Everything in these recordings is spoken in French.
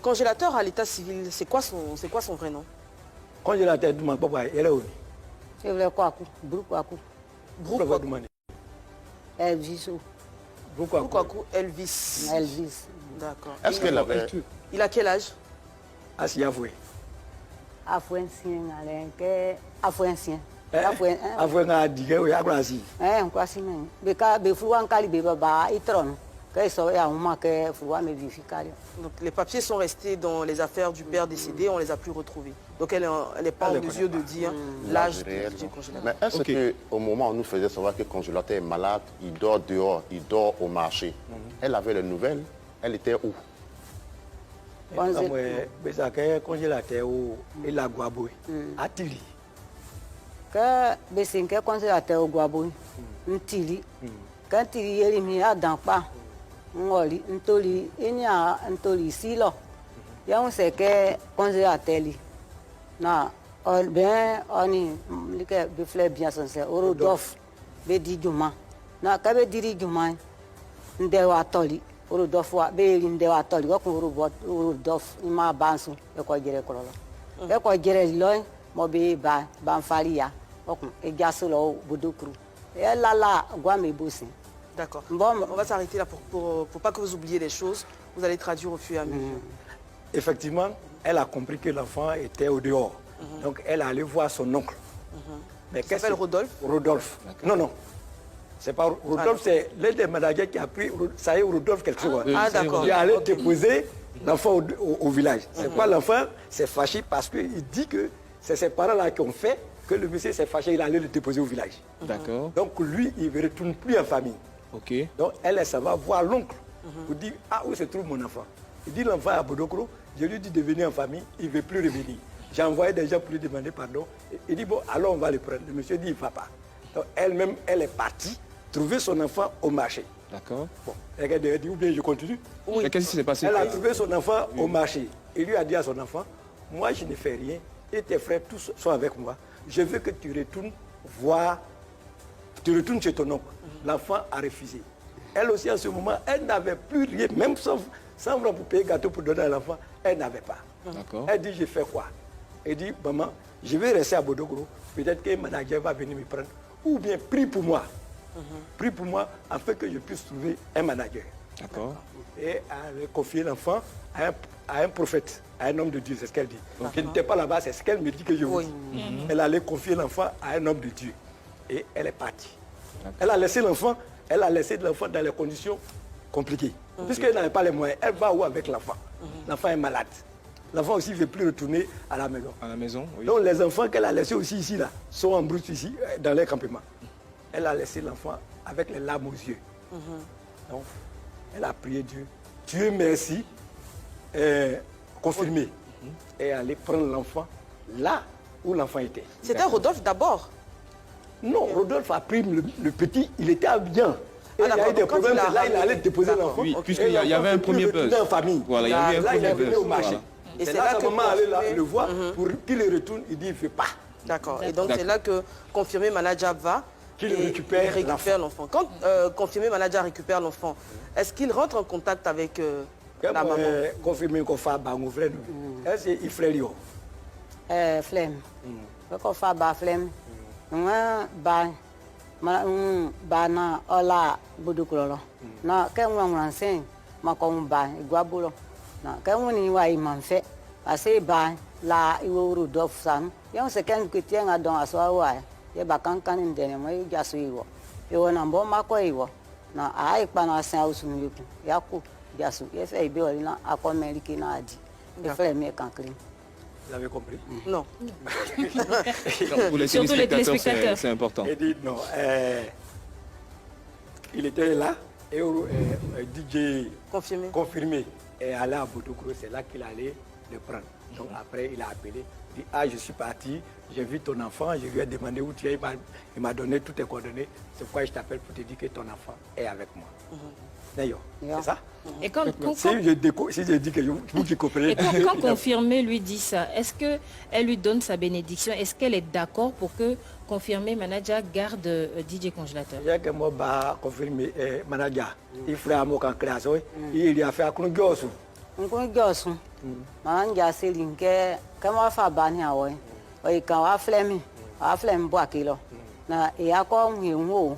congélateur à l'état civil, c'est quoi son vrai nom? Congélateur du man papa, elle est où? C'est vrai quoi, Broukwaku. Broukwaku. Elvis. Broukwaku Elvis. Elvis. D'accord. Est-ce qu'elle avait... Il a quel âge? Asiafoué. Afouensien, Afouensien. Afoué a dit que a grandi. Quoi si même. Beka befouan kali beba itron. Que ça ya uma que fouan me vificario. Donc les papiers sont restés dans les affaires du père décédé, on les a plus retrouvés. Donc elle n'est pas en mesure de dire l'âge du congélateur. Mais est-ce qu'au moment où on nous faisait savoir que le congélateur est malade, il dort dehors, il dort au marché, elle avait les nouvelles, elle était où? Le congélateur et la guaboué à Tili. Que besinke congélateur au guaboué, Tili. Quand Tili est mis à Dampa, Ngoli, Ntoli, Enya, Ntoli, Silo. Il y a un secret congélateur. Na bien on est le fleur bien sincère Rodolphe be di juma na ka be diri juma ndewa toli Rodolphe wa be ndewa toli ko Rodolphe ma bansu e ko jere ko lo e ko jere lo mo be ba faria o ko e jaso lo bodokru e la gwa me bosin. D'accord. Bon, on va s'arrêter là pour pas que vous oubliez les choses. Vous allez traduire au fur et à mesure. Effectivement, elle a compris que l'enfant était au dehors. Donc elle est allée voir son oncle. Mais qu'est-ce qu'il s'appelle Rodolphe? Rodolphe. Non. C'est pas Rodolphe, c'est l'un des managers qui a pris, ça y est, Rodolphe quelque chose. Ah d'accord. Il est allé déposer l'enfant au village. C'est quoi l'enfant s'est fâché parce qu'il dit que c'est ses parents-là qui ont fait que le monsieur s'est fâché, il allait le déposer au village. D'accord. Donc lui, il ne retourne plus en famille. Ok. Donc elle, ça va voir l'oncle pour dire, ah où se trouve mon enfant? Il dit l'enfant à Bodokro, je lui dis de venir en famille, il ne veut plus revenir. J'ai envoyé des gens pour lui demander pardon. Il dit, bon, alors on va le prendre. Le monsieur dit, il ne va pas. Donc elle-même, elle est partie trouver son enfant au marché. D'accord. Bon, regardez, ou bien je continue. Oui. Qu'est-ce qui s'est passé? Elle a trouvé son enfant au marché. Il lui a dit à son enfant, moi je ne fais rien et tes frères tous sont avec moi. Je veux que tu retournes voir, tu retournes chez ton oncle. L'enfant a refusé. Elle aussi, en ce moment, elle n'avait plus rien, même 100 francs pour payer gâteau pour donner à l'enfant, elle n'avait pas. Elle dit, je fais quoi? Elle dit, maman, je vais rester à Bodogro, peut-être qu'un manager va venir me prendre, ou bien prie pour moi. Prie pour moi afin que je puisse trouver un manager. D'accord. Et elle a confié l'enfant à un prophète, à un homme de Dieu, c'est ce qu'elle dit. Je n'étais pas là-bas, c'est ce qu'elle me dit que je vous dis. Elle allait confier l'enfant à un homme de Dieu. Et elle est partie. Elle a laissé l'enfant dans les conditions compliquées. Puisqu'elle n'avait pas les moyens, elle va où avec l'enfant? L'enfant est malade. L'enfant aussi ne veut plus retourner à la maison. À la maison, oui. Donc les enfants qu'elle a laissés aussi ici, là, sont en brousse ici, dans les campements. Elle a laissé l'enfant avec les larmes aux yeux. Donc, elle a prié Dieu. Dieu merci, confirmé. Et aller prendre l'enfant là où l'enfant était. C'était Rodolphe d'abord? Non, Rodolphe a pris le petit, il était bien. Et il y a eu des problèmes, là il allait déposer l'enfant. Oui, puisqu'il y avait un premier buzz. En famille. Voilà, il y avait un premier buzz. Au marché. Et c'est là que sa maman allait le voir pour qu'il le retourne, il dit il ne fait pas. D'accord. Et donc c'est là que confirmé manager va qu'il récupère l'enfant. Quand confirmé manager récupère l'enfant, est-ce qu'il rentre en contact avec la maman? Confirmé qu'on fait un frère. Est-ce qu'il frère? Flemme. Qu'on fait un flemme. Bana ola budukulo na ke nwa nsen mako ba igwabulo na ke woni wa imanfe ase ba la iwo Rodolphe san yon se ken kutien adon aso wa ye ba kankan ndene mo jaso iwo e wona mbo mako iwo na ai pa na sen ausunu yoku yaku jaso ye fe ibe ori na akomeriki na adi e fe me kankri. Vous avez compris? Non. Pour les téléspectateurs, c'est important. Il dit non. Il était là et DJ confirmé est allé à Bodogro, c'est là qu'il allait le prendre. Donc après, il a appelé, il dit, ah, je suis parti, j'ai vu ton enfant, je lui ai demandé où tu es, il m'a donné toutes tes coordonnées, c'est pourquoi je t'appelle pour te dire que ton enfant est avec moi. D'ailleurs, c'est ça? Et quand si je dis que vous qui comprenez... Et quand Confirmé lui dit ça, est-ce qu'elle lui donne sa bénédiction? Est-ce qu'elle est d'accord pour que Confirmé manager garde DJ Congélateur? Il y a que moi, Confirmé manager, il ferait un mot en création, il a fait un congélateur. nkun gyosun manager selling ke ma fa bani awo o kan wa flemi bo akilo na e akọ nwu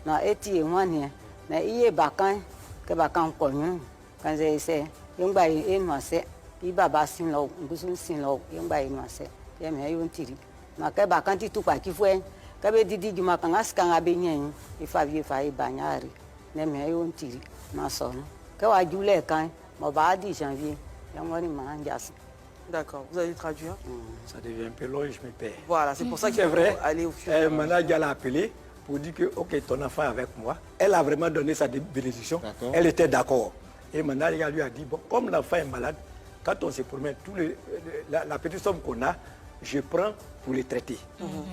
na eti enwane na iye bakan ke bakan konyu kan se yengba enu ase i baba sin lo ngusun sin lo yengba enu ase ye me yo ntiri na ke bakan ti tu pa ki fue ke be didi juma kan aska ngabe nyen ifa vie fa ibanyari ne me yo ntiri na so no ke wa jule kan mo ba di janvier yangoni manager. D'accord, vous allez traduire? Ça devient un peu long et je me perds. Voilà, c'est pour ça qu'il faut aller au fur et à mesure. Manager l'a appelé pour dire que, ok, ton enfant est avec moi. Elle a vraiment donné sa bénédiction. Elle était d'accord. Et manager lui a dit, bon, comme l'enfant est malade, quand on se promène, la petite somme qu'on a, je prends pour les traiter.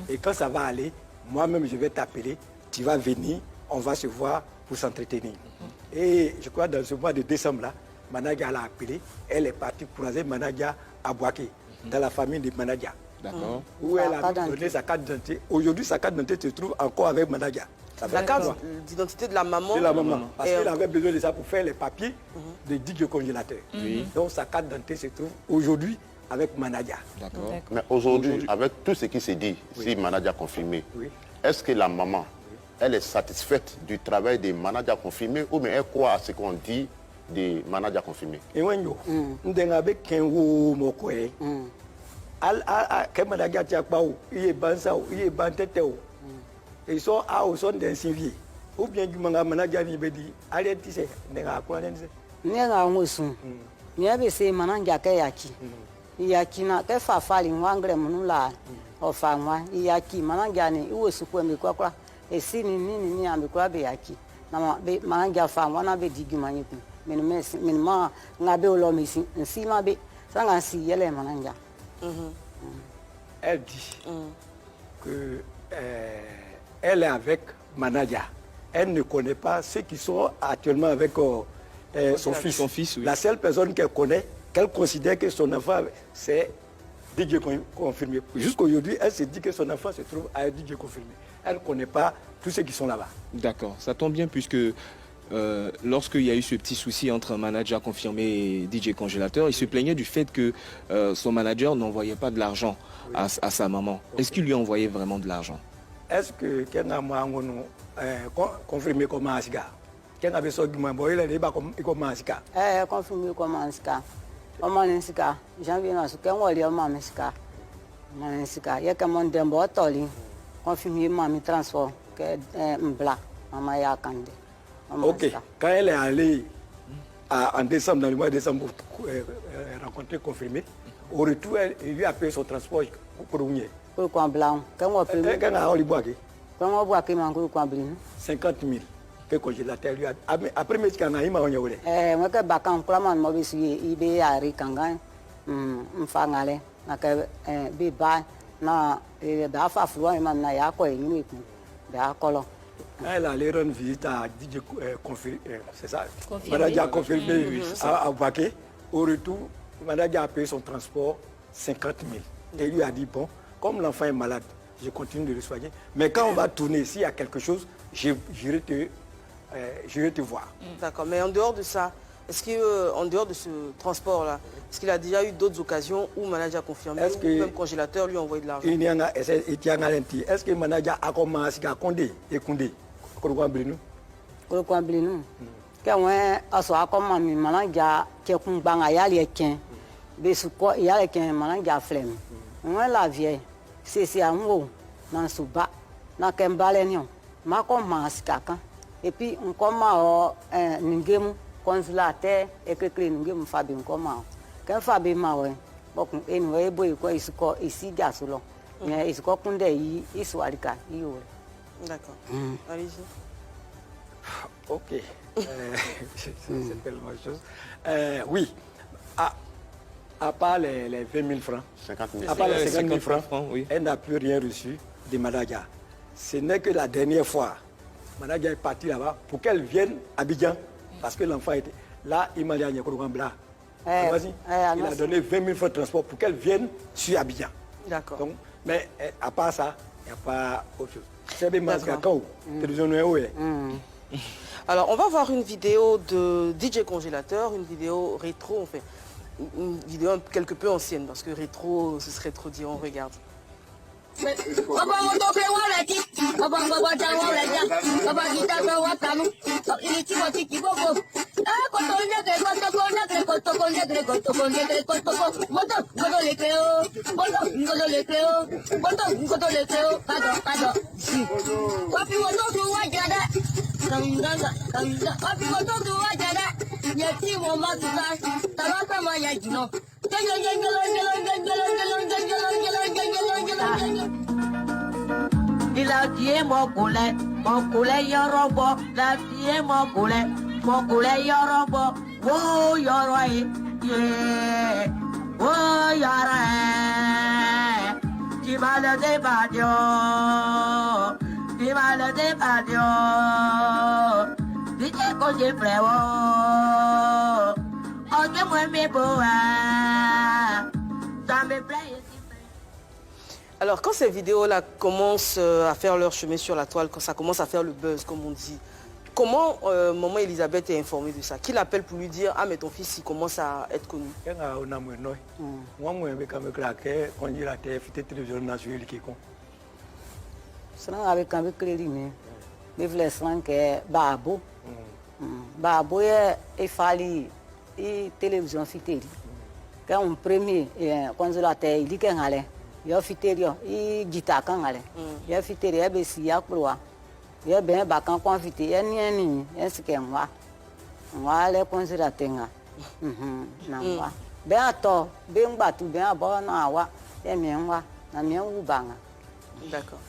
Et quand ça va aller, moi-même, je vais t'appeler, tu vas venir, on va se voir pour s'entretenir. Et je crois dans ce mois de décembre-là, Manager l'a appelé, elle est partie croiser Manager à Boaké, dans la famille de Manager. D'accord. Où elle a donné sa carte d'identité. Aujourd'hui, sa carte d'identité se trouve encore avec Manager. La carte d'identité de la maman. De la maman. Parce qu'elle avait besoin de ça pour faire les papiers de DJ congélateur. Donc sa carte d'identité se trouve aujourd'hui avec Manager. D'accord. Mais aujourd'hui, avec tout ce qui s'est dit, si Manager confirmé, est-ce que la maman, elle est satisfaite du travail des managers confirmés ou bien elle croit à ce qu'on dit des managers confirmés? Et when you, n'dengabe kenwo mokoe, ke manager tiakpa ou, iye bansa ou, iye bantete ou, et so a ou son d'insivier, ou bien du manager ni bedi, allez tisse, n'denga quoi n'dense. N'denga ngosun, n'yabe se manager ke yaki, yaki na ke fafali ngwangre munula, ofangwa, yaki manager ni uwe sukwe mikwa, et si ni amikwa be yaki, na manager fangwa na be diguma yipi. Minima ngabe olomisi nsima be sanga si yele mananja. Elle dit que elle est avec Manager. Elle ne connaît pas ceux qui sont actuellement avec son fils. Son fils, oui. La seule personne qu'elle connaît, qu'elle considère que son enfant, c'est DJ confirmé. Jusqu'aujourd'hui, elle se dit que son enfant se trouve à DJ confirmé. Elle ne connaît pas tous ceux qui sont là-bas. D'accord, ça tombe bien puisque lorsqu'il y a eu ce petit souci entre un manager confirmé et DJ congélateur, il se plaignait du fait que son manager n'envoyait pas de l'argent à sa maman. Est-ce qu'il lui envoyait vraiment de l'argent? Est-ce que quelqu'un m'a confirmé comment Asika? Quelqu'un a besoin de moi, il est pas comme Asika. Confirmé comment Asika? Comment Asika? Janvier, quand on lit comment Asika? Asika, il y a comme un dembo toli. Confirmé mami transport que mbla, maman ya kande. Ok, quand elle est allée en décembre, dans le mois de décembre, pour rencontrer confirmé, au retour, il lui a payé son transport pour Kourougne. Pourquoi blanc? Quand on fait. Quand on a boité. Quand on boit, qu'il manque quoi blanc? 50 000. Que congélateur lui a. Après, mais quand on a eu, on a eu. Moi, que bacan, comment moi, je suis ibé à Rikangan, m'fangale, n'a que béba, n'a d'afa flou, et man n'a y'a quoi, il nous est colon. Elle allait rendre visite à DJ confirmé, c'est ça. Manager confirmé à Baké. Au retour, Manager a payé son transport 50 000. Et il lui a dit, bon, comme l'enfant est malade, je continue de le soigner. Mais quand on va tourner, s'il y a quelque chose, j'irai te voir. D'accord, mais en dehors de ça, est-ce qu'en dehors de ce transport-là, est-ce qu'il a déjà eu d'autres occasions où le manager a confirmé, ou même congélateur lui a envoyé de l'argent? Est-ce que le manager a commencé à Condé et Condé? Kolokwamblinu. Quand on a comme mi manager qui est un bang à y aller qu'un, besuko y aller qu'un manager flemme. On la vieille, c'est un mot dans souba, dans qu'un balénion. Ma commence caca. Et puis on commence n'ingemu consulateur et que n'ingemu Fabien comment. Quand Fabien mawe, bon anyway boy quoi ici gasolo. Mais il se compte y iswalika yo. D'accord. Allez-y. Ok. C'est tellement de choses. Oui. À part les 20 000 francs, 50 000. à part les 50 000 francs, oui. Elle n'a plus rien reçu de Manager. Ce n'est que la dernière fois, Manager est parti là-bas pour qu'elle vienne à Abidjan, parce que l'enfant était là, il m'a dit à Nyakorougambla. Vas-y. Il a donné 20 000 francs de transport pour qu'elle vienne sur Abidjan. D'accord. Mais à part ça, il n'y a pas autre chose. C'est bien masque à Kao, télévision. Alors, on va voir une vidéo de DJ Congélateur, une vidéo rétro, en fait. Une vidéo quelque peu ancienne, parce que rétro, ce serait trop dit, on regarde. Il a tué mon coulet yorobo, il a tué mon coulet yorobo, oh yoroye, yeah, oh yoroye, tu m'as le débadio, tu m'as le débadio, dis que j'ai frère, oh, que moi mes beaux, ça me plaît. Alors, quand ces vidéos-là commencent à faire leur chemin sur la toile, quand ça commence à faire le buzz, comme on dit, comment maman Elisabeth est informée de ça? Qui l'appelle pour lui dire « Ah, mais ton fils, il commence à être connu » Babo est fallu télévision fiteli. Quand on premier consulateur il dit qu'il allait. Yo fiterio I gita kan ale yo fiterio e be si ya kploa yo ben ba kan kon fite ye ni esike nwa le konzira tenga na wa be ato be ngba tu be abo na wa e mi nwa na mi wu banga. D'accord.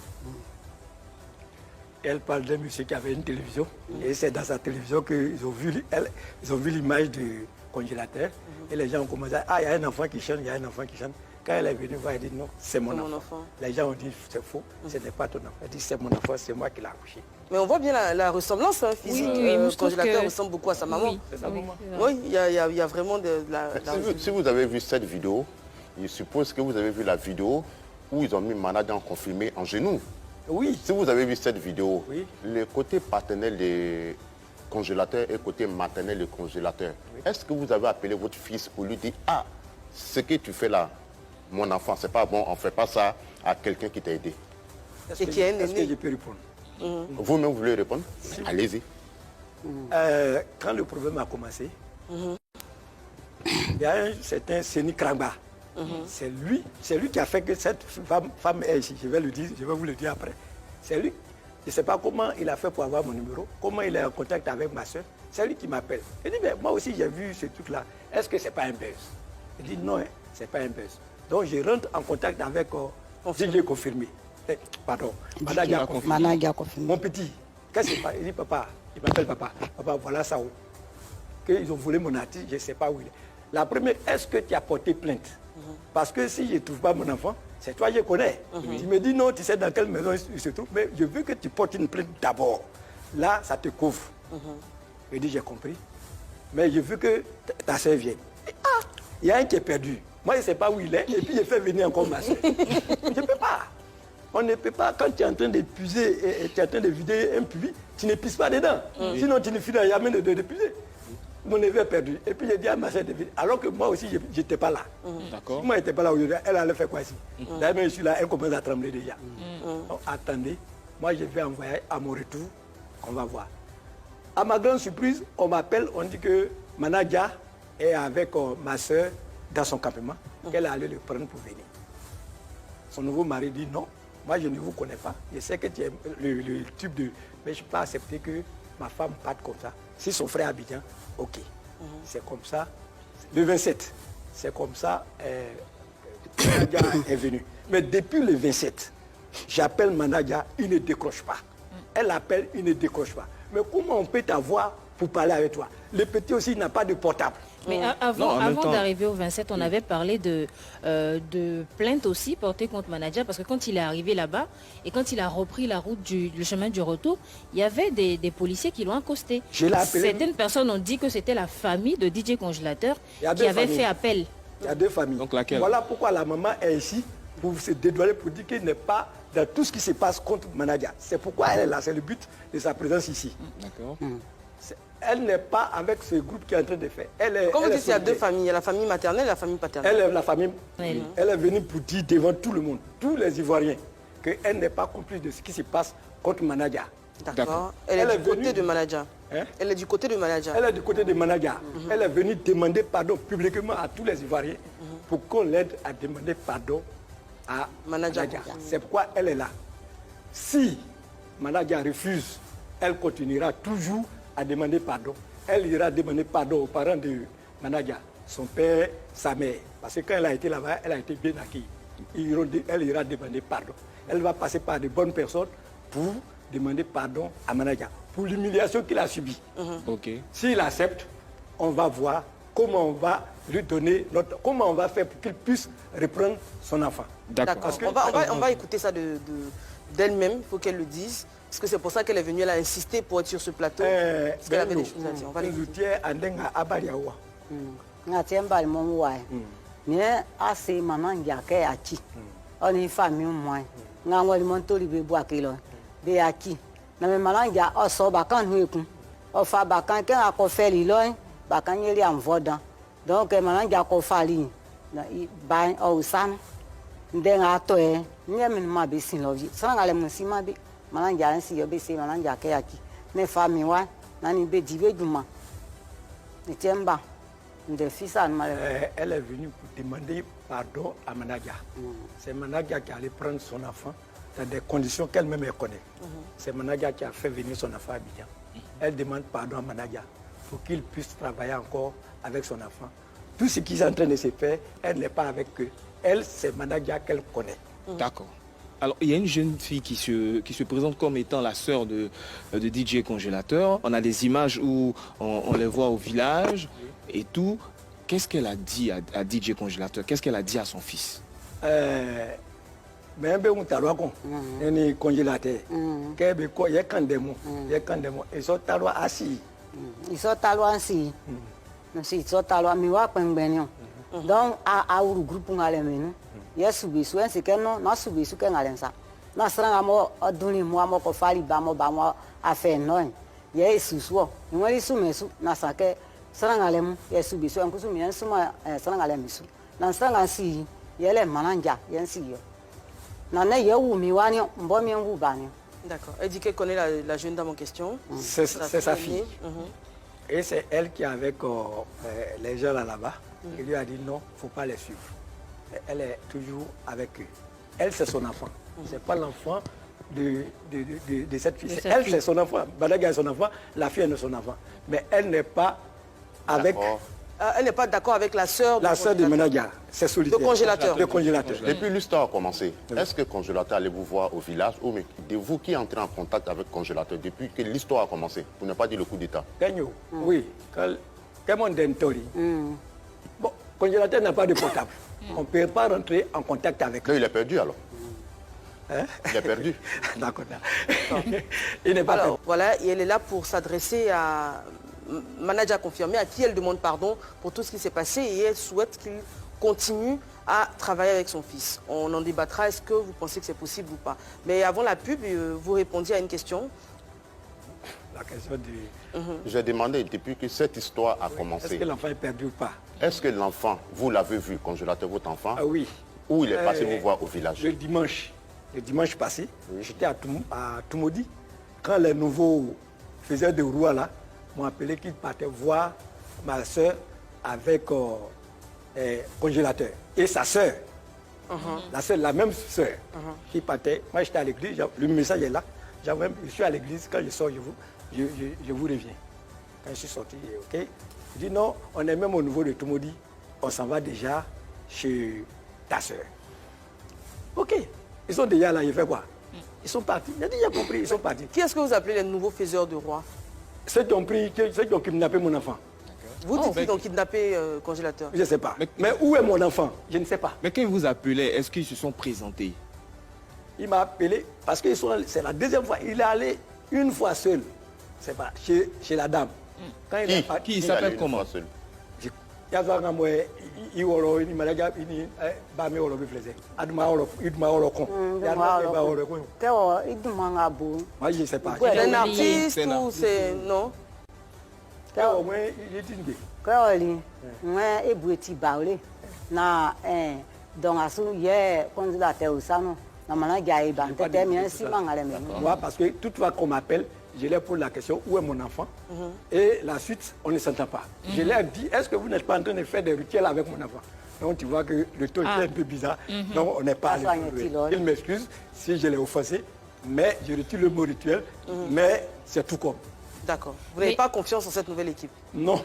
Elle parle d'un monsieur qui avait une télévision et c'est dans sa télévision qu'ils ont vu l'image du congélateur et les gens ont commencé à il y a un enfant qui chante, il y a un enfant qui chante. Quand elle est venue voir, elle dit non, c'est mon enfant. Les gens ont dit c'est faux, ce n'est pas ton enfant. Elle dit c'est mon enfant, c'est moi qui l'ai accouché. Mais on voit bien la ressemblance physique. Oui, le congélateur ressemble beaucoup à sa maman. Oui, c'est sa maman. Oui, il y a vraiment de la... Si vous avez vu cette vidéo, je suppose que vous avez vu la vidéo où ils ont mis Manadia en confirmé en genoux. Oui. Si vous avez vu cette vidéo, oui. Le côté paternel des congélateurs et le côté maternel des congélateurs, oui. Est-ce que vous avez appelé votre fils pour lui dire « Ah, ce que tu fais là, mon enfant, c'est pas bon, on ne fait pas ça à quelqu'un qui t'a aidé. » Est-ce que je peux répondre? Vous-même, vous voulez répondre? Allez-y. Quand le problème a commencé, il y a un certain Séni Krangba. C'est lui qui a fait que cette femme est ici. Je vais vous le dire après. C'est lui. Je ne sais pas comment il a fait pour avoir mon numéro, comment il est en contact avec ma soeur. C'est lui qui m'appelle. Il dit, mais moi aussi j'ai vu ce truc-là. Est-ce que ce n'est pas un buzz? Il dit, non, ce n'est pas un buzz. Donc je rentre en contact avec DJ Confirmé. Pardon, Manadia Confirmé. Mon petit, qu'est-ce que c'est? Il dit, papa, il m'appelle papa. Papa, voilà ça où. Qu'ils ont volé mon artiste, je ne sais pas où il est. La première, est-ce que tu as porté plainte? Parce que si je ne trouve pas mon enfant, c'est toi que je connais. Tu me dis non, tu sais dans quelle maison il se trouve, mais je veux que tu portes une plainte d'abord. Là, ça te couvre. Je dis, j'ai compris. Mais je veux que ta soeur vienne. Il y a un qui est perdu. Moi, je ne sais pas où il est, et puis je fais venir encore ma soeur. Je ne peux pas. On ne peut pas, quand tu es en train d'épuiser et tu es en train de vider un puits, tu n'épuises pas dedans. Sinon, tu ne finis jamais d'épuiser. Mon neveu est perdu. Et puis j'ai dit à ma soeur de venir. Alors que moi aussi, je n'étais pas là. D'accord. Moi, je n'étais pas là aujourd'hui. Elle allait faire quoi ici? D'ailleurs, je suis là, elle commence à trembler déjà. Donc, attendez, moi je vais envoyer à mon retour, on va voir. À ma grande surprise, on m'appelle, on dit que Manadia est avec ma soeur dans son campement, qu'elle est allée le prendre pour venir. Son nouveau mari dit non, moi je ne vous connais pas. Je sais que tu es le type de... Mais je ne peux pas accepter que ma femme parte comme ça. Si son frère Abidjan, ok. C'est comme ça. Le 27, c'est comme ça Manadia est venu. Mais depuis le 27, j'appelle Manadia, il ne décroche pas. Elle appelle, il ne décroche pas. Mais comment on peut t'avoir pour parler avec toi? Le petit aussi n'a pas de portable. Mais avant d'arriver au 27, on avait parlé de plainte aussi portée contre Manadia, parce que quand il est arrivé là-bas et quand il a repris le chemin du retour, il y avait des policiers qui l'ont accosté. Certaines personnes ont dit que c'était la famille de DJ Congélateur qui avait fait appel. Il y a deux familles. Donc laquelle? Voilà pourquoi la maman est ici pour se dédouaner, pour dire qu'il n'est pas dans tout ce qui se passe contre Manadia. C'est pourquoi elle est là, c'est le but de sa présence ici. D'accord. Elle n'est pas avec ce groupe qui est en train de faire. Comme vous dites, il y a deux familles, il y a la famille maternelle et la famille paternelle. Elle est la famille. Oui. Elle est venue pour dire devant tout le monde, tous les Ivoiriens, qu'elle n'est pas complice de ce qui se passe contre Manadia. D'accord. Elle est du côté de Manadia. Hein? Elle est du côté de Manadia. Elle est du côté de Manadia. Elle est venue demander pardon publiquement à tous les Ivoiriens pour qu'on l'aide à demander pardon à Manadia. C'est pourquoi elle est là. Si Manadia refuse, elle continuera toujours à demander pardon. Elle ira demander pardon aux parents de Manadia, son père, sa mère. Parce que quand elle a été là-bas, elle a été bien accueillie. Elle ira demander pardon. Elle va passer par de bonnes personnes pour demander pardon à Manadia, pour l'humiliation qu'il a subie. Ok. S'il accepte, on va voir comment on va lui donner comment on va faire pour qu'il puisse reprendre son enfant. D'accord. Parce que- On va écouter ça d'elle-même, il faut qu'elle le dise. Parce que c'est pour ça qu'elle est venue, elle a insisté pour être sur ce plateau. Parce qu'elle avait des choses à dire. On va l'écouter. nga tiembal mon wai ne ase mama njake achi oni fami moi nga ngoli mon tori be bua kilo be achi na me malanja oso bakan hueku o fa bakan ke ako feli lo bakan yeli am vodan donc malanja ko fali na ba o san ndenga to e nyem ma be sin lo vi sanga le mun si ma be malanja nsi yo be se malanja ke achi ne fami wa na ni be dibe juma ne tiemba. Elle est venue pour demander pardon à Manadia. C'est Manadia qui allait prendre son enfant dans des conditions qu'elle-même connaît. C'est Manadia qui a fait venir son enfant à Abidjan. Elle demande pardon à Manadia pour qu'il puisse travailler encore avec son enfant. Tout ce qui est en train de se faire, elle n'est pas avec eux. Elle, c'est Manadia qu'elle connaît. D'accord. Alors, il y a une jeune fille qui se présente comme étant la sœur de DJ Congélateur. On a des images où on les voit au village et tout. Qu'est-ce qu'elle a dit à DJ Congélateur? Qu'est-ce qu'elle a dit à son fils? Mais un peu un congélateur. Il y a quand des mots. Ils sont assis. Ils sont assis. Ils sont assis. Donc, à un groupe, on a les menus. Il y a subisu, c'est que non, non subisu que n'allons ça. Non, c'est un mot donné moi, moi, qu'on fasse bamo, bamo, à faire non. Il y a susu. Il y a subisu, n'a ça que c'est un allem. Il y a subisu, un coup subisu, un suma, c'est un allem misu. Dans ce cas ci, il y a les mananja, il y a un sillon. Non, il y a où mi wani, bon mi où bani. D'accord. Elle dit qu'elle connaît la jeune dame en question. C'est sa fille. Et c'est elle qui est avec les gens là-bas. Il lui a dit non, il ne faut pas les suivre. Elle est toujours avec eux. Elle, c'est son enfant. Ce n'est pas l'enfant de cette fille. Elle, c'est son enfant. Badaga est son enfant, la fille est son enfant. Mais elle n'est pas avec... Elle n'est pas d'accord avec la sœur de Manadia. C'est solitaire. Le congélateur. Le congélateur. Depuis l'histoire a commencé, est-ce que Congélateur allait vous voir au village ou mais de vous qui entrez en contact avec Congélateur depuis que l'histoire a commencé, pour ne pas dire le coup d'État? Oui. Comment d'Entori. Bon, Congélateur n'a pas de portable. On ne peut pas rentrer en contact avec lui. Il est perdu alors. Hein? Il est perdu. D'accord. Il n'est pas perdu. Voilà, et elle est là pour s'adresser à Manadia confirmé, à qui elle demande pardon pour tout ce qui s'est passé et elle souhaite qu'il continue à travailler avec son fils. On en débattra, est-ce que vous pensez que c'est possible ou pas? Mais avant la pub, vous répondiez à une question. La question du... J'ai demandé depuis que cette histoire a commencé. Est-ce que l'enfant est perdu ou pas? Est-ce que l'enfant, vous l'avez vu, Congélateur, votre enfant? Ah oui. Où il est passé vous voir au village? Le dimanche passé, j'étais à Toumoudi. Quand les nouveaux faiseurs de roi là m'ont appelé qu'ils partaient voir ma soeur avec Congélateur. Et sa soeur, la même soeur, qui partait. Moi j'étais à l'église, le message est là. Je suis à l'église, quand je sors, je vous reviens. Quand je suis sorti, ok. Je dis non, on est même au niveau de Toumoudi, on s'en va déjà chez ta soeur. Ok, ils sont déjà là, il fait quoi? Ils sont partis, j'ai déjà compris, ils sont partis. Qui est-ce que vous appelez les nouveaux faiseurs de roi? Ceux qui ont kidnappé mon enfant. Vous dites qu'ils ont kidnappé Congélateur? Je ne sais pas. Mais où est mon enfant? Je ne sais pas. Mais quand ils vous appelaient, est-ce qu'ils se sont présentés? Il m'a appelé parce que c'est la deuxième fois. Il est allé une fois seul. C'est pas chez la dame. Quand qui s'appelle comment? il y a un mois, il y a une maladie, il y a un maladie, moi je ne sais pas. C'est un artiste ou c'est... Non? Au moins, il est une. Kaoli, moi, et Boueti Baoulé, na, donc, à ce hier, candidateur au salon, na manager et ban, t'es bien si mangalé. Moi, parce que toutefois qu'on m'appelle, je leur pose la question, où est mon enfant? Et la suite, on ne s'entend pas. Je leur dis, est-ce que vous n'êtes pas en train de faire des rituels avec mon enfant? Donc tu vois que le ton est un peu bizarre, donc on n'est pas allé plus loin. Il m'excuse si je l'ai offensé, mais je retire le mot rituel, mais c'est tout comme. D'accord. Vous n'avez pas confiance en cette nouvelle équipe? Non.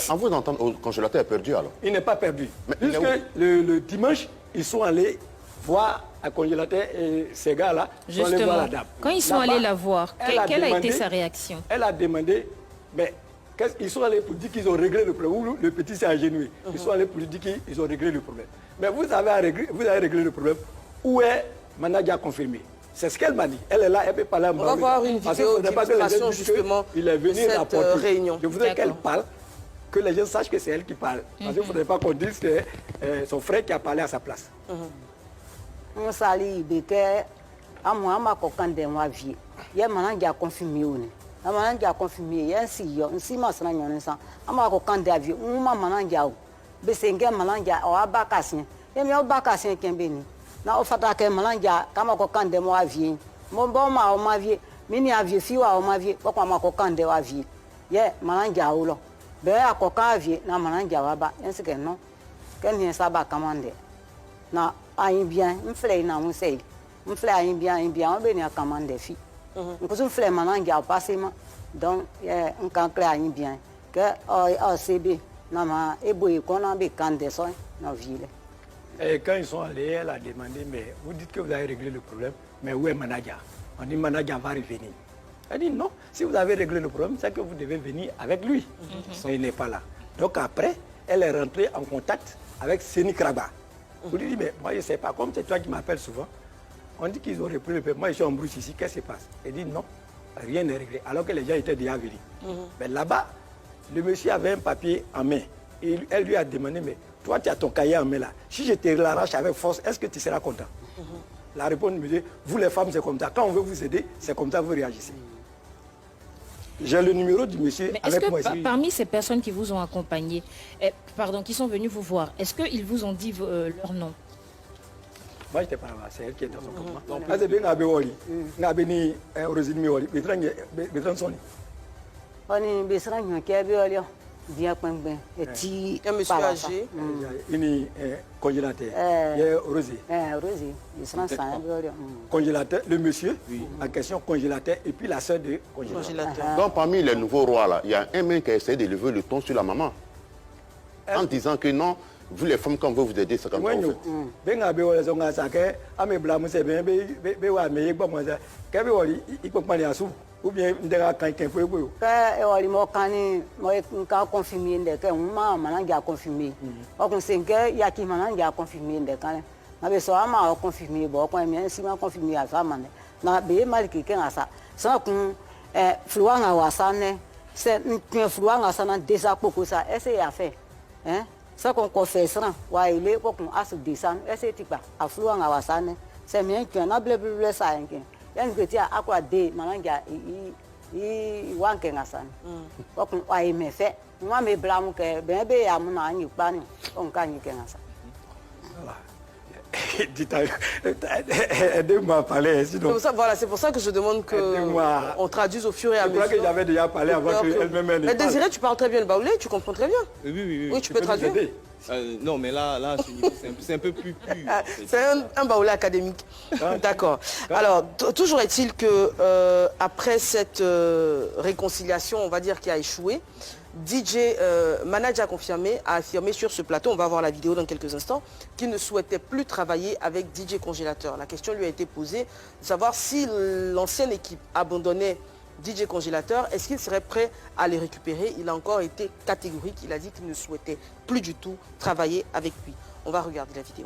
En vous entendre, le congélateur est perdu alors? Il n'est pas perdu. Puisque le dimanche, ils sont allés voir un congélateur et ces gars-là sont allés voir la dame. Quand ils sont allés la voir, quelle a été sa réaction? Elle a demandé, mais ils sont allés pour dire qu'ils ont réglé le problème. Le petit s'est agenouillé. Ils sont allés pour dire qu'ils ont réglé le problème. Mais vous avez réglé le problème. Où est Manadia confirmé? C'est ce qu'elle m'a dit. Elle est là, elle peut parler à moi. On va voir une vidéo d'illustration justement il est venu de cette réunion. Je voudrais qu'elle parle, que les gens sachent que c'est elle qui parle. Parce qu'il ne faudrait pas qu'on dise que c'est son frère qui a parlé à sa place. On s'allie, à moi, ma coquin de moi vie. Il y a maintenant qui a confirmé. Il y a confirmé. Il y a un si ma soeur n'a pas. À ma coquin de vie, on m'a maintenant qui a. Bessenga maintenant qui a. On a bacassin. Il y a un bacassin qui est béni. Na ofata ke malanja kama ko kande mo avie mo bo ma o ma vie mini avie fi wa o ma vie ko ma ko kande wa vie ye malanja ulo be akọ ka avie na malanja wa ba ense ke no ke ni sa ba kamande na ayin bien mfle na mo sei mfle ayin bien o be ni akamande fi nko mfle malanja o passement donc on kan clé ayin bien que o cb na ma ebo e ko na be kande so na ville. Et quand ils sont allés, elle a demandé, mais vous dites que vous avez réglé le problème, mais où est Manadia? On dit Manadia va revenir. Elle dit non, si vous avez réglé le problème, c'est que vous devez venir avec lui. Il n'est pas là. Donc après, elle est rentrée en contact avec Séni Kraba. Vous lui dites, mais moi je ne sais pas, comme c'est toi qui m'appelles souvent, on dit qu'ils ont repris le paiement, moi je suis en brousse ici, qu'est-ce qui se passe? Elle dit non, rien n'est réglé, alors que les gens étaient déjà venus. Mais là-bas, le monsieur avait un papier en main. Et elle lui a demandé, mais toi, tu as ton cahier en main là. Si je te l'arrache avec force, est-ce que tu seras content? La réponse me dit, vous les femmes, c'est comme ça. Quand on veut vous aider, c'est comme ça que vous réagissez. J'ai le numéro du monsieur avec moi ici. Parmi ces personnes qui vous ont accompagné, qui sont venues vous voir, est-ce qu'ils vous ont dit leur nom? Moi, je n'étais pas là, c'est elle qui est dans son campement. Là, c'est bien Abéoli. Nabéni, Rosine Mioli, Bétran Soni. On est Bétran Mioli. Bien ben petit un monsieur âgé une congélateur il y a Rosé congélateur le monsieur en question congélateur et puis la sœur de congélateur. Donc parmi les nouveaux rois là, il y a un mec qui a essayé de lever le ton sur la maman en disant que non, vous les femmes quand vous vous aider c'est comme ça. Ben abé les onga ça que ame blâme c'est bien be wa me yegba mo ça que be wali ikpokpa ni asu ou bien ndera kan ken fo ego ka e wali mo kani mo ka confirmer ndeke ma mananga confirmer o kun senke ya ki mananga confirmer ndeka na be so ama o confirmer bo ko mi si ma confirmer afa mane na be mal ki ken asa so kun fluanga wasane c'est un fluanga sana déjà poko ça essayer à faire hein ça qu'on confesse wa ile ko kun asu descend essayer tipa a fluanga wasane c'est bien que na bleu ça hein yan que a akwa de mananga i wanke ngasane ko kun wa me fait moi me blâme que ben be ya mu na anyi pa ni on kan yi kenasa aidez-moi à parler sinon c'est pour ça que je demande qu'on traduise au fur et à mesure. Je crois que j'avais déjà parlé avant qu'elle-même. Mais Désiré, tu parles très bien le baoulé, tu comprends très bien. Oui, tu peux traduire. Non, mais là c'est un peu plus pur. C'est un baoulé académique. D'accord. Alors, toujours est-il que après cette réconciliation, on va dire, qui a échoué, DJ Manadia confirmé a affirmé sur ce plateau, on va voir la vidéo dans quelques instants, qu'il ne souhaitait plus travailler avec DJ Congélateur. La question lui a été posée de savoir si l'ancienne équipe abandonnait DJ Congélateur, est-ce qu'il serait prêt à les récupérer? Il a encore été catégorique, il a dit qu'il ne souhaitait plus du tout travailler avec lui. On va regarder la vidéo.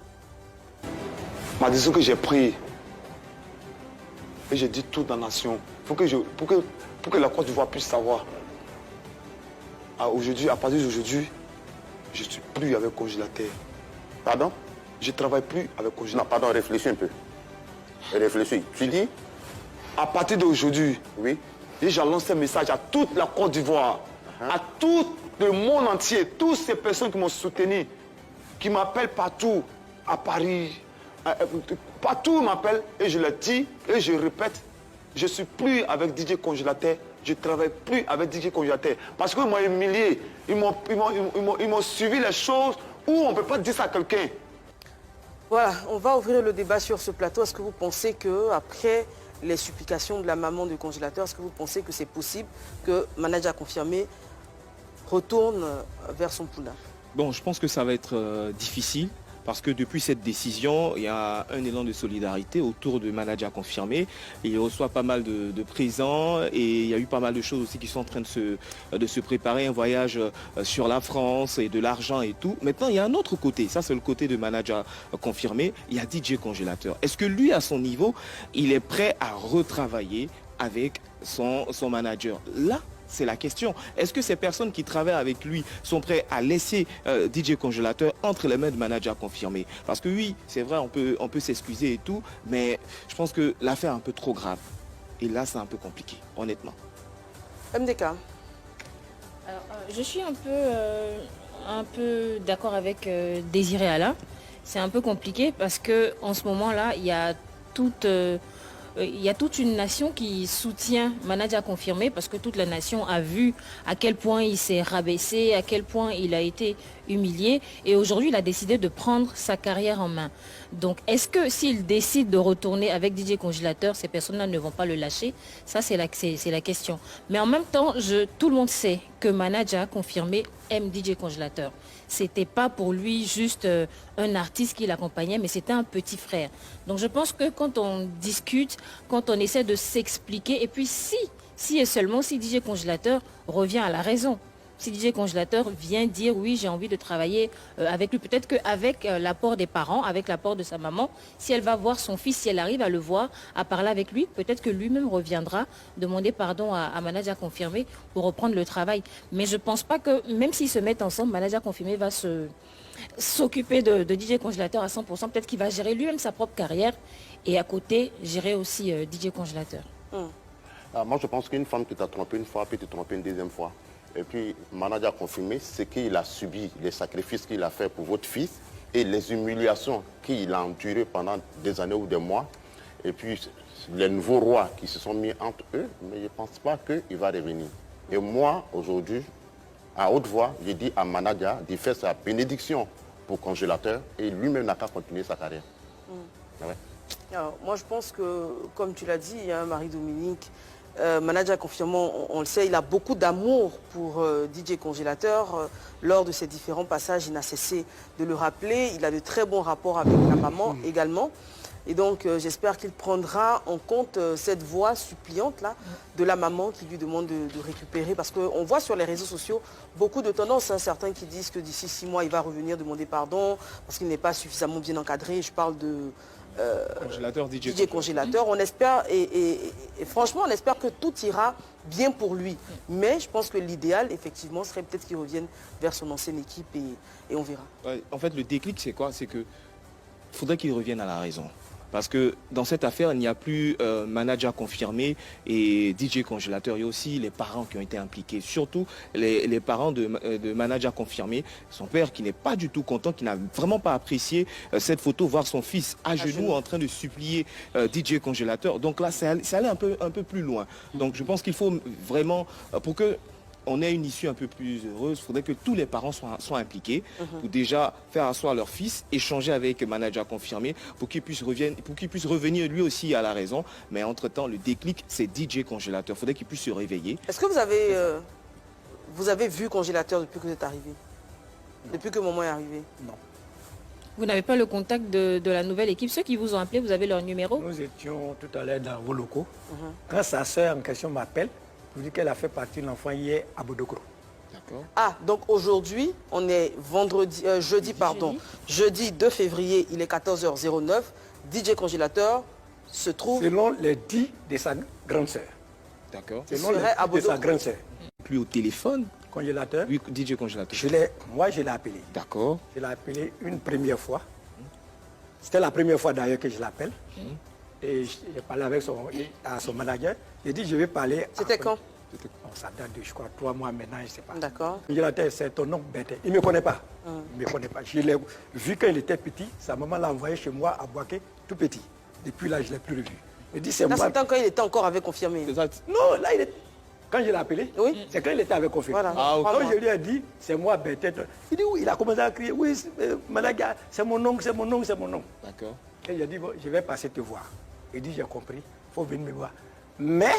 Ma décision que j'ai prise, et j'ai dit toute la nation, pour que la Côte d'Ivoire puisse savoir, aujourd'hui, à partir d'aujourd'hui, je ne suis plus avec congélateur. Pardon? Je ne travaille plus avec Non, congélateur. pardon, réfléchis un peu. Réfléchis. Tu dis? À partir d'aujourd'hui, Oui. j'ai lancé un message à toute la Côte d'Ivoire, à tout le monde entier, toutes ces personnes qui m'ont soutenu, qui m'appellent partout, à Paris, partout ils m'appellent, et je le dis, et je répète, je ne suis plus avec DJ Congélateur, je ne travaille plus avec DJ Congélateur. Parce qu'ils m'ont humilié, ils m'ont suivi les choses où on ne peut pas dire ça à quelqu'un. Voilà, on va ouvrir le débat sur ce plateau. Est-ce que vous pensez qu'après les supplications de la maman du congélateur, est-ce que vous pensez que c'est possible que Manager confirmé retourne vers son poulain? Bon, je pense que ça va être difficile parce que depuis cette décision, il y a un élan de solidarité autour de Manager confirmé. Il reçoit pas mal de présents et il y a eu pas mal de choses aussi qui sont en train de se préparer. Un voyage sur la France et de l'argent et tout. Maintenant, il y a un autre côté. Ça, c'est le côté de Manager confirmé. Il y a DJ Congélateur. Est-ce que lui, à son niveau, il est prêt à retravailler avec son manager? Là, c'est la question. Est-ce que ces personnes qui travaillent avec lui sont prêtes à laisser DJ Congélateur entre les mains de Manager confirmé? Parce que oui, c'est vrai, on peut s'excuser et tout, mais je pense que l'affaire est un peu trop grave. Et là, c'est un peu compliqué, honnêtement. MDK. Alors, je suis un peu d'accord avec Désiré Alain. C'est un peu compliqué parce qu'en ce moment-là, il y a toute une nation qui soutient Manager confirmé parce que toute la nation a vu à quel point il s'est rabaissé, à quel point il a été humilié. Et aujourd'hui, il a décidé de prendre sa carrière en main. Donc, est-ce que s'il décide de retourner avec DJ Congélateur, ces personnes-là ne vont pas le lâcher? Ça, c'est la question. Mais en même temps, tout le monde sait que Manager confirmé aime DJ Congélateur. C'était pas pour lui juste un artiste qui l'accompagnait, mais c'était un petit frère. Donc je pense que quand on discute, quand on essaie de s'expliquer, et puis si et seulement si DJ Congélateur revient à la raison. Si DJ Congélateur vient dire oui, j'ai envie de travailler avec lui, peut-être qu'avec l'apport des parents, avec l'apport de sa maman, si elle va voir son fils, si elle arrive à le voir, à parler avec lui, peut-être que lui-même reviendra demander pardon à Manager confirmé pour reprendre le travail. Mais je ne pense pas que, même s'ils se mettent ensemble, Manager confirmé va s'occuper de DJ Congélateur à 100%. Peut-être qu'il va gérer lui-même sa propre carrière et à côté, gérer aussi DJ Congélateur. Moi, je pense qu'une femme qui t'a trompé une fois peut te tromper une deuxième fois. Et puis, Manager confirmé ce qu'il a subi, les sacrifices qu'il a fait pour votre fils et les humiliations qu'il a endurées pendant des années ou des mois. Et puis, les nouveaux rois qui se sont mis entre eux, mais je ne pense pas qu'il va revenir. Et moi, aujourd'hui, à haute voix, j'ai dit à Manager de faire sa bénédiction pour Congélateur et lui-même n'a qu'à continuer sa carrière. Ouais. Alors, moi, je pense que, comme tu l'as dit, il y a un Marie-Dominique. Manager confirmant, on le sait, il a beaucoup d'amour pour DJ Congélateur. Lors de ses différents passages, il n'a cessé de le rappeler. Il a de très bons rapports avec la maman également. Et donc, j'espère qu'il prendra en compte cette voix suppliante-là de la maman qui lui demande de récupérer. Parce qu'on voit sur les réseaux sociaux beaucoup de tendances. Certains qui disent que d'ici 6 mois, il va revenir demander pardon parce qu'il n'est pas suffisamment bien encadré. Je parle de... Congélateur, DJ Congélateur. On espère, et franchement, on espère que tout ira bien pour lui. Mais je pense que l'idéal, effectivement, serait peut-être qu'il revienne vers son ancienne équipe et on verra. Ouais, en fait, le déclic, c'est quoi? C'est que faudrait qu'il revienne à la raison. Parce que dans cette affaire, il n'y a plus Manager confirmé et DJ Congélateur. Il y a aussi les parents qui ont été impliqués. Surtout les parents de Manager confirmé. Son père qui n'est pas du tout content, qui n'a vraiment pas apprécié cette photo, voir son fils à genoux en train de supplier DJ Congélateur. Donc là, c'est allé un peu plus loin. Donc je pense qu'il faut vraiment, pour que on ait une issue un peu plus heureuse, il faudrait que tous les parents soient impliqués pour déjà faire asseoir leur fils, échanger avec Manager confirmé pour qu'il puisse revenir lui aussi à la raison. Mais entre-temps, le déclic, c'est DJ Congélateur. Il faudrait qu'il puisse se réveiller. Est-ce que vous avez vu Congélateur depuis que vous êtes arrivé? Depuis que maman est arrivée? Non. Vous n'avez pas le contact de la nouvelle équipe? Ceux qui vous ont appelé, vous avez leur numéro? Nous étions tout à l'heure dans vos locaux. Quand sa sœur en question m'appelle, je dis qu'elle a fait partie de l'enfant hier à Bodokro. D'accord. Ah, donc aujourd'hui, on est jeudi 2 février, il est 14h09. DJ Congélateur se trouve... Selon les dits de sa grande sœur. D'accord. Selon les dits de sa grande sœur. Plus au téléphone, Congélateur. Oui, DJ congélateur. Moi, je l'ai appelé. D'accord. Je l'ai appelé une première fois. C'était la première fois d'ailleurs que je l'appelle. Et j'ai parlé avec son manager. J'ai dit, je vais parler... C'était quand? Ça date de, je crois, 3 mois maintenant, je ne sais pas. D'accord. Congélateur, c'est ton oncle Bertin. Il ne me connaît pas. Il ne me connaît pas. Je l'ai vu quand il était petit. Sa maman l'a envoyé chez moi à Boaké, tout petit. Depuis là, je ne l'ai plus revu. Il dit, c'est moi. C'était quand il était encore avec Confirmé. Non, là, il est... Quand je l'ai appelé, c'est quand il était avec Confirmé. Voilà. Quand je lui ai dit, c'est moi Bertin. Il dit, oui, il a commencé à crier, oui, Managa, c'est mon oncle, c'est mon oncle, c'est mon oncle. D'accord. Et j'ai dit, bon, je vais passer te voir. Il dit, j'ai compris, il faut venir me voir. Mais,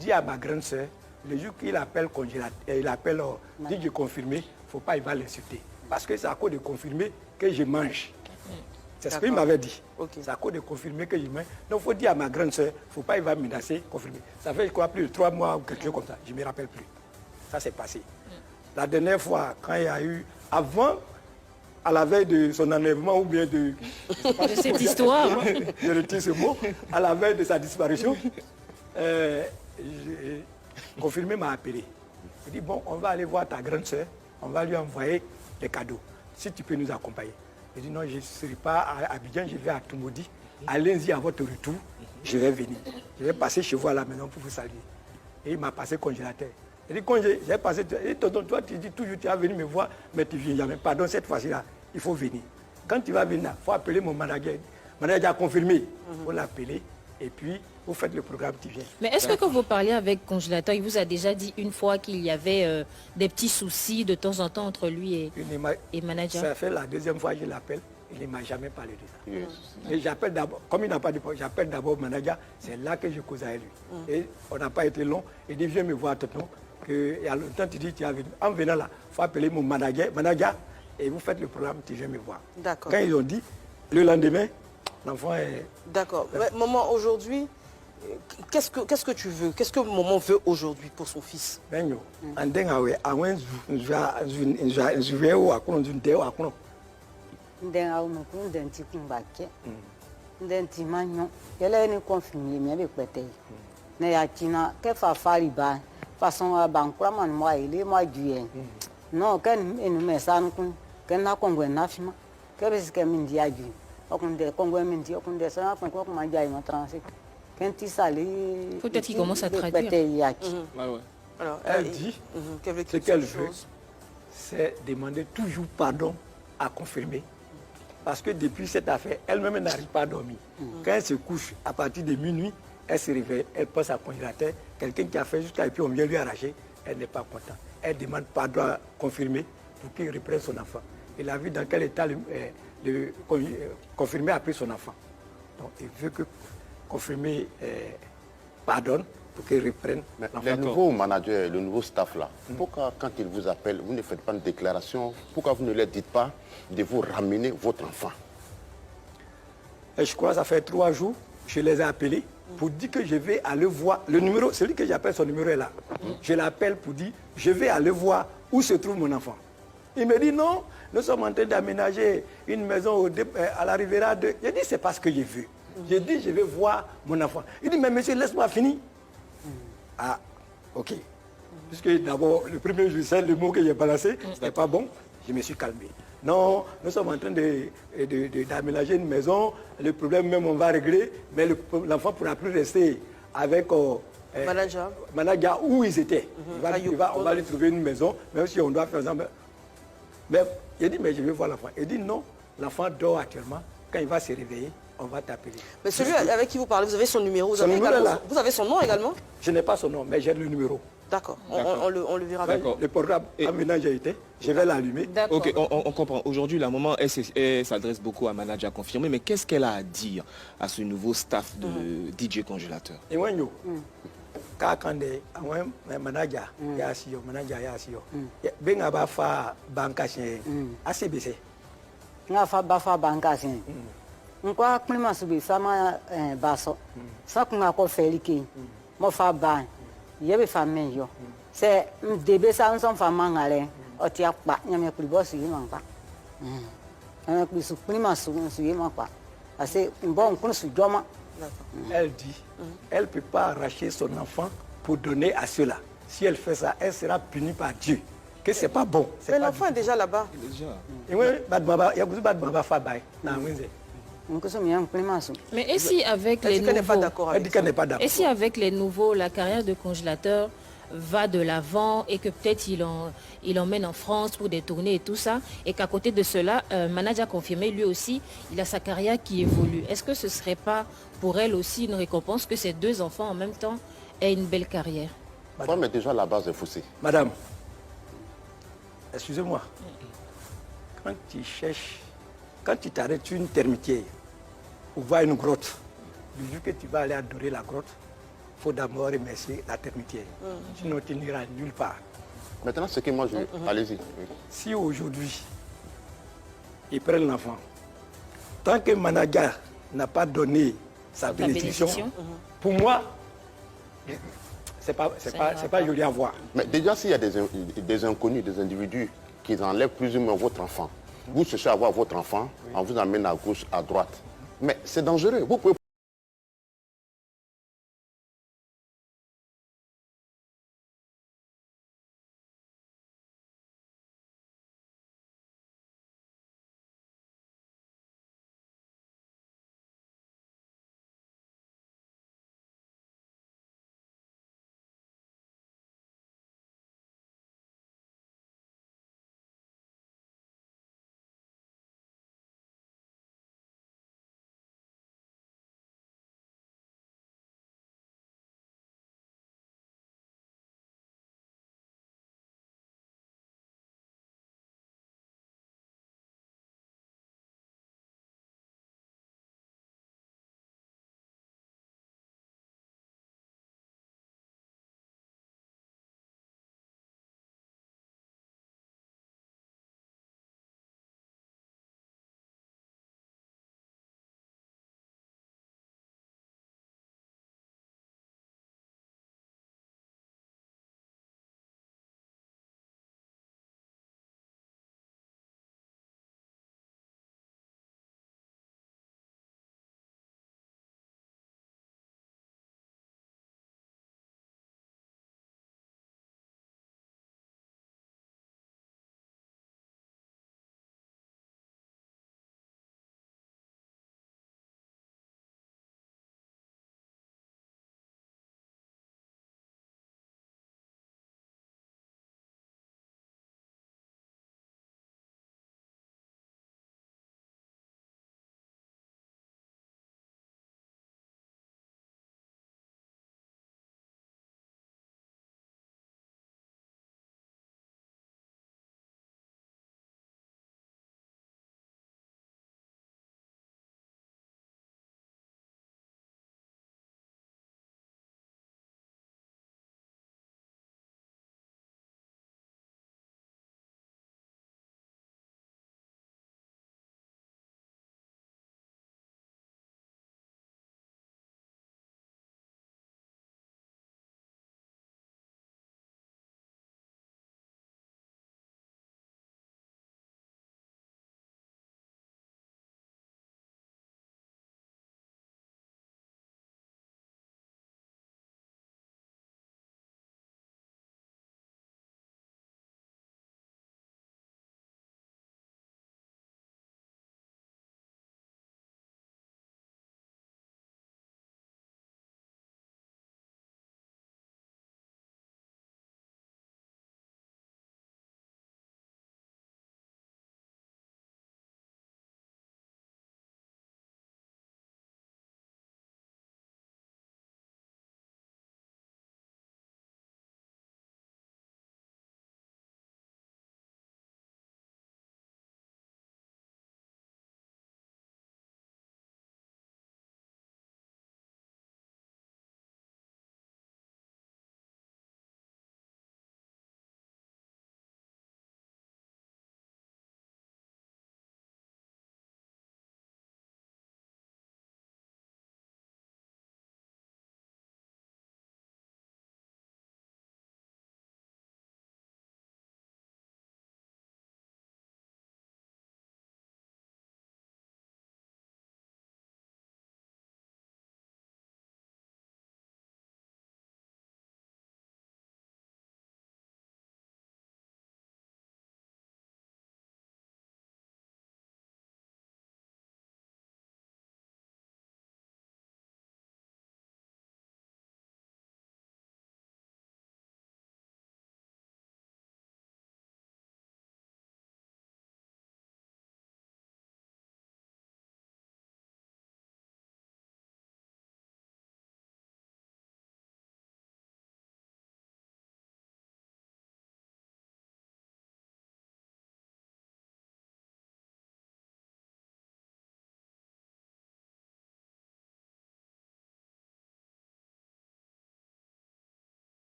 dis à ma grande soeur, le jour qu'il appelle congélateur, il appelle, dit je confirmé, il ne faut pas, il va l'insulter. Parce que c'est à cause de confirmer que je mange. C'est ce qu'il m'avait dit. C'est à cause de confirmer que je mange. Donc il faut dire à ma grande soeur, il ne faut pas, il va menacer, confirmer. Ça fait, je crois, plus de 3 mois ou quelque chose comme ça. Je ne me rappelle plus. Ça s'est passé. La dernière fois, quand il y a eu, avant, à la veille de son enlèvement ou bien de cette histoire, je retire ce mot, à la veille de sa disparition, Confirmé m'a appelé. Il dit, bon, on va aller voir ta grande soeur, on va lui envoyer des cadeaux, si tu peux nous accompagner. Il dit, non, je ne serai pas à Abidjan, je vais à Toumoudi. Allez-y à votre retour, je vais venir. Je vais passer chez vous à la maison pour vous saluer. Et il m'a passé congélateur. Il dit, quand j'ai passé, il dit, tonton, toi, tu dis toujours, tu vas venir me voir, mais tu ne viens jamais. Pardon, cette fois-ci-là, il faut venir. Quand tu vas venir, il faut appeler mon manager. Le manager a confirmé. Il faut l'appeler. Et puis, vous faites le programme, tu viens. Mais est-ce que quand vous parliez avec Congélateur, il vous a déjà dit une fois qu'il y avait des petits soucis de temps en temps entre lui et manager? Ça fait la deuxième fois que je l'appelle. Il ne m'a jamais parlé de ça. Et j'appelle d'abord, comme il n'a pas de problème, j'appelle d'abord le manager. C'est là que je cause avec lui. Et on n'a pas été long. Il dit, viens me voir, tonton. Il y a longtemps, tu dis, tu es venu. En venant là, il faut appeler mon manager, et vous faites le programme, tu viens me voir. D'accord. Quand ils ont dit, le lendemain, l'enfant est... D'accord. Mais maman, aujourd'hui, qu'est-ce que tu veux? Qu'est-ce que maman veut aujourd'hui pour son fils? Façon à banque, moi, il est moi du non, quand nous met ça, quand n'a qu'on voit n'affiche, qu'est-ce que me dit à Dieu? On dit qu'on voit me dit, on dit ça, on qu'on m'a dit à ma transit. Quand il s'allait, peut-être qu'il commence à traduire. Alors, elle dit, ce qu'elle veut, c'est demander toujours pardon à confirmer. Parce que depuis cette affaire, elle-même n'arrive pas à dormir. Quand elle se couche, à partir de minuit, elle se réveille, elle passe à congélateur, quelqu'un qui a fait jusqu'à et puis on vient lui arracher, elle n'est pas contente. Elle demande pardon à confirmer pour qu'il reprenne son enfant. Il a vu dans quel état le confirmé a pris son enfant. Donc il veut que confirmé pardonne pour qu'il reprenne l'enfant. Le nouveau manager, le nouveau staff là, pourquoi quand ils vous appellent, vous ne faites pas une déclaration? Pourquoi vous ne leur dites pas de vous ramener votre enfant? Et je crois que ça fait 3 jours, je les ai appelés pour dire que je vais aller voir le numéro, celui que j'appelle, son numéro est là. Je l'appelle pour dire, je vais aller voir où se trouve mon enfant. Il me dit non, nous sommes en train d'aménager une maison à la Riviera de... Je dis, c'est pas ce que je veux. J'ai dit, je vais voir mon enfant. Il dit, mais monsieur, laisse-moi finir. Ah, ok. Puisque d'abord, le premier jour, c'est le mot que j'ai balancé, c'était pas bon, je me suis calmé. Non, nous sommes en train d'aménager une maison, le problème même on va régler, mais l'enfant ne pourra plus rester avec manager où ils étaient. On va lui trouver une maison, même si on doit faire ça. Mais il dit, mais je vais voir l'enfant. Il dit, non, l'enfant dort actuellement, quand il va se réveiller, on va t'appeler. Mais celui avec qui vous parlez, vous avez son numéro, vous avez son nom également? Je n'ai pas son nom, mais j'ai le numéro. D'accord, on le verra. D'accord. Le programme aménagé été, je vais l'allumer. Ok, on comprend. Aujourd'hui, la maman, elle s'adresse beaucoup à manager confirmé, mais qu'est-ce qu'elle a à dire à ce nouveau staff de DJ Congélateur? Et moi, quand on manager, ben aba fa banka chez ACBC. Nga fa bafa banka chez. Nkwa klima subi sama baso. Ça qu'on a ko feliki. Mo fa ban. Yebe famille yo. C'est débé ça on fa mangale. Otia pa nyame kulibo su yima pa. Ku su klima su yima pa. Assez bon kun su joma. Elle dit, elle ne peut pas arracher son enfant pour donner à cela. Si elle fait ça, elle sera punie par Dieu. que c'est pas bon. Mais l'enfant est déjà là-bas. Et oui, il y a beaucoup de femmes. Mais et si avec Elle les dit qu'elle n'est pas nouveaux, d'accord Elle avec dit ça. qu'elle n'est pas d'accord. et si avec les nouveaux, la carrière de congélateur va de l'avant et que peut-être il emmène en France pour des tournées et tout ça, et qu'à côté de cela, Manadja a confirmé, lui aussi, il a sa carrière qui évolue. Est-ce que ce ne serait pas pour elle aussi une récompense que ces deux enfants en même temps aient une belle carrière? Ouais, mais déjà la base est faussée. Madame, excusez-moi. Quand tu cherches, quand tu t'arrêtes une termitière pour voir une grotte, du jour que tu vas aller adorer la grotte, il faut d'abord remercier la termitière. Sinon, tu n'iras nulle part. Maintenant, ce que moi je... Allez-y. Oui. Si aujourd'hui, ils prennent l'enfant, tant que Manadja n'a pas donné sa bénédiction, pour moi, c'est pas joli à voir. Mais déjà, s'il y a des inconnus, des individus qui enlèvent plus ou moins votre enfant, vous cherchez à voir votre enfant, on vous amène à gauche, à droite. Mais c'est dangereux. Vous pouvez